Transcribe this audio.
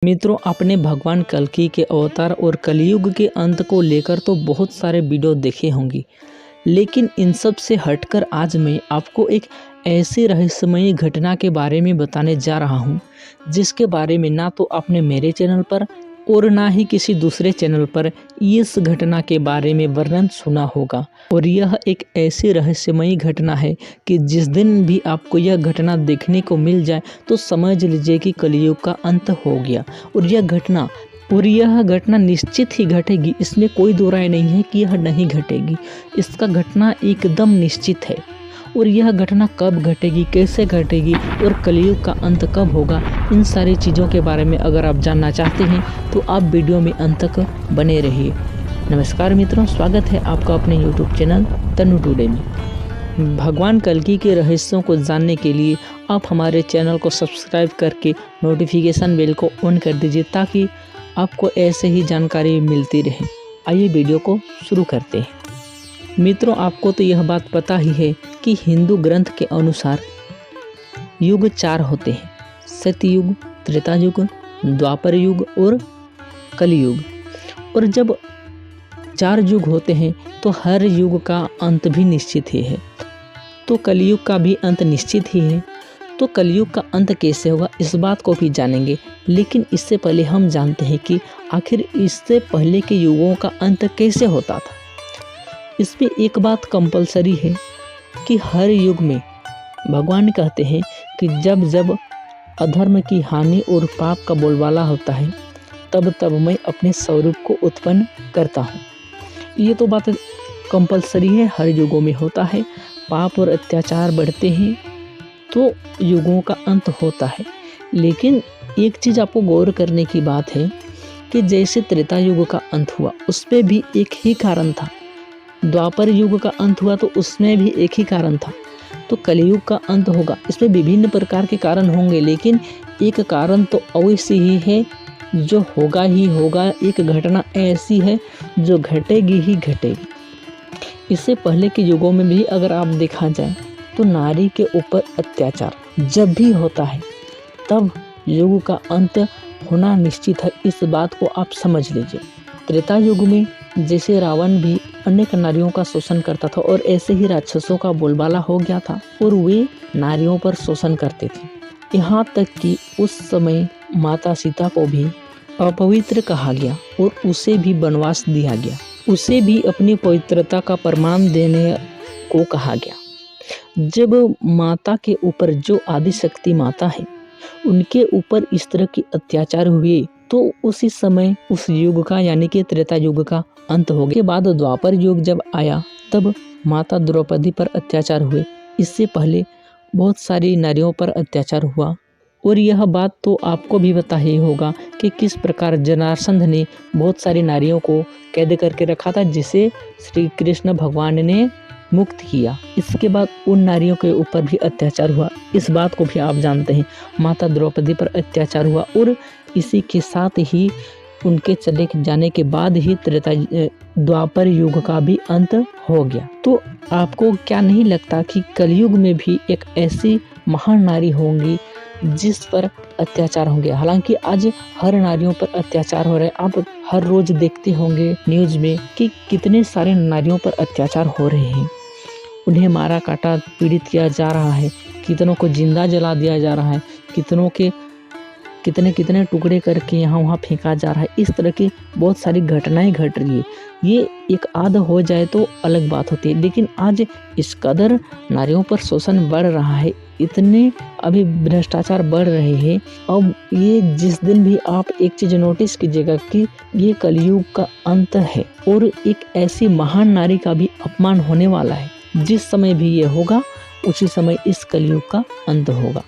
मित्रों, आपने भगवान कल्कि के अवतार और कलयुग के अंत को लेकर तो बहुत सारे वीडियो देखे होंगे, लेकिन इन सब से हटकर आज मैं आपको एक ऐसी रहस्यमयी घटना के बारे में बताने जा रहा हूं, जिसके बारे में ना तो आपने मेरे चैनल पर और ना ही किसी दूसरे चैनल पर इस घटना के बारे में वर्णन सुना होगा। और यह एक ऐसी रहस्यमयी घटना है कि जिस दिन भी आपको यह घटना देखने को मिल जाए तो समझ लीजिए कि कलयुग का अंत हो गया। और यह घटना निश्चित ही घटेगी, इसमें कोई दो राय नहीं है कि यह नहीं घटेगी। इसका घटना एकदम निश्चित है। और यह घटना कब घटेगी, कैसे घटेगी और कलयुग का अंत कब होगा, इन सारी चीज़ों के बारे में अगर आप जानना चाहते हैं तो आप वीडियो में अंत तक बने रहिए। नमस्कार मित्रों, स्वागत है आपका अपने YouTube चैनल तनु टुडे में। भगवान कल्कि के रहस्यों को जानने के लिए आप हमारे चैनल को सब्सक्राइब करके नोटिफिकेशन बेल को ऑन कर दीजिए, ताकि आपको ऐसे ही जानकारी मिलती रहे। आइए वीडियो को शुरू करते हैं। मित्रों, आपको तो यह बात पता ही है कि हिंदू ग्रंथ के अनुसार युग 4 होते हैं: सतयुग, त्रेता युग, द्वापर युग और कलयुग। और जब 4 युग होते हैं तो हर युग का अंत भी निश्चित ही है, तो कलयुग का भी अंत निश्चित ही है। तो कलयुग का अंत कैसे होगा, इस बात को भी जानेंगे। लेकिन इससे पहले हम जानते हैं कि आखिर इससे पहले के युगों का अंत कैसे होता था। इसमें एक बात कंपलसरी है कि हर युग में भगवान कहते हैं कि जब जब अधर्म की हानि और पाप का बोलबाला होता है, तब तब मैं अपने स्वरूप को उत्पन्न करता हूँ। ये तो बात कंपलसरी है, हर युगों में होता है। पाप और अत्याचार बढ़ते हैं तो युगों का अंत होता है। लेकिन एक चीज़ आपको गौर करने की बात है कि जैसे त्रेता युग का अंत हुआ, उसमें भी एक ही कारण था। द्वापर युग का अंत हुआ तो उसमें भी एक ही कारण था। तो कलयुग का अंत होगा, इसमें विभिन्न प्रकार के कारण होंगे, लेकिन एक कारण तो अवश्य ही है जो होगा ही होगा। एक घटना ऐसी है जो घटेगी ही घटेगी। इससे पहले के युगों में भी अगर आप देखा जाए तो नारी के ऊपर अत्याचार जब भी होता है तब युग का अंत होना निश्चित है। इस बात को आप समझ लीजिए। त्रेता युग में जैसे रावण भी अनेक नारियों का शोषण करता था, और ऐसे ही राक्षसों का बोलबाला हो गया था और वे नारियों पर शोषण करते थे। यहाँ तक कि उस समय माता सीता को भी अपवित्र कहा गया और उसे भी वनवास दिया गया। उसे भी अपनी पवित्रता का प्रमाण देने को कहा गया। जब माता के ऊपर जो आदिशक्ति माता है उनके ऊपर इस तरह के अत्याचार हुए, तो उसी समय उस युग का यानी कि त्रेता युग का अंत हो गया। के बाद द्वापर युग जब आया तब माता द्रौपदी पर अत्याचार हुए। इससे पहले बहुत सारी नारियों पर अत्याचार हुआ। और यह बात तो आपको भी पता ही होगा कि किस प्रकार जरासंध ने बहुत सारी नारियों को कैद करके रखा था, जिसे श्री कृष्ण भगवान ने मुक्त किया। इसके बाद उन नारियों के ऊपर भी अत्याचार हुआ। इस बात को भी आप जानते हैं, माता द्रौपदी पर अत्याचार हुआ। और इसी के साथ ही उनके चले जाने के बाद ही द्वापर युग का भी अंत हो गया। तो आपको क्या नहीं लगता कि कलयुग में भी एक ऐसी महान नारी होंगी जिस पर अत्याचार होंगे। हालांकि आज हर नारियों पर अत्याचार हो रहे हैं। आप हर रोज देखते होंगे न्यूज में कि कितने सारे नारियों पर अत्याचार हो रहे हैं। उन्हें मारा काटा पीड़ित किया जा रहा है, कितनों को जिंदा जला दिया जा रहा है, कितनों के कितने टुकड़े करके यहाँ वहाँ फेंका जा रहा है। इस तरह की बहुत सारी घटनाएं घट रही है। ये एक आध हो जाए तो अलग बात होती है, लेकिन आज इस कदर नारियों पर शोषण बढ़ रहा है, इतने अभी भ्रष्टाचार बढ़ रहे हैं। अब ये जिस दिन भी आप एक चीज़ नोटिस कीजिएगा कि ये कलयुग का अंत है और एक ऐसी महान नारी का भी अपमान होने वाला है। जिस समय भी ये होगा उसी समय इस कलयुग का अंत होगा।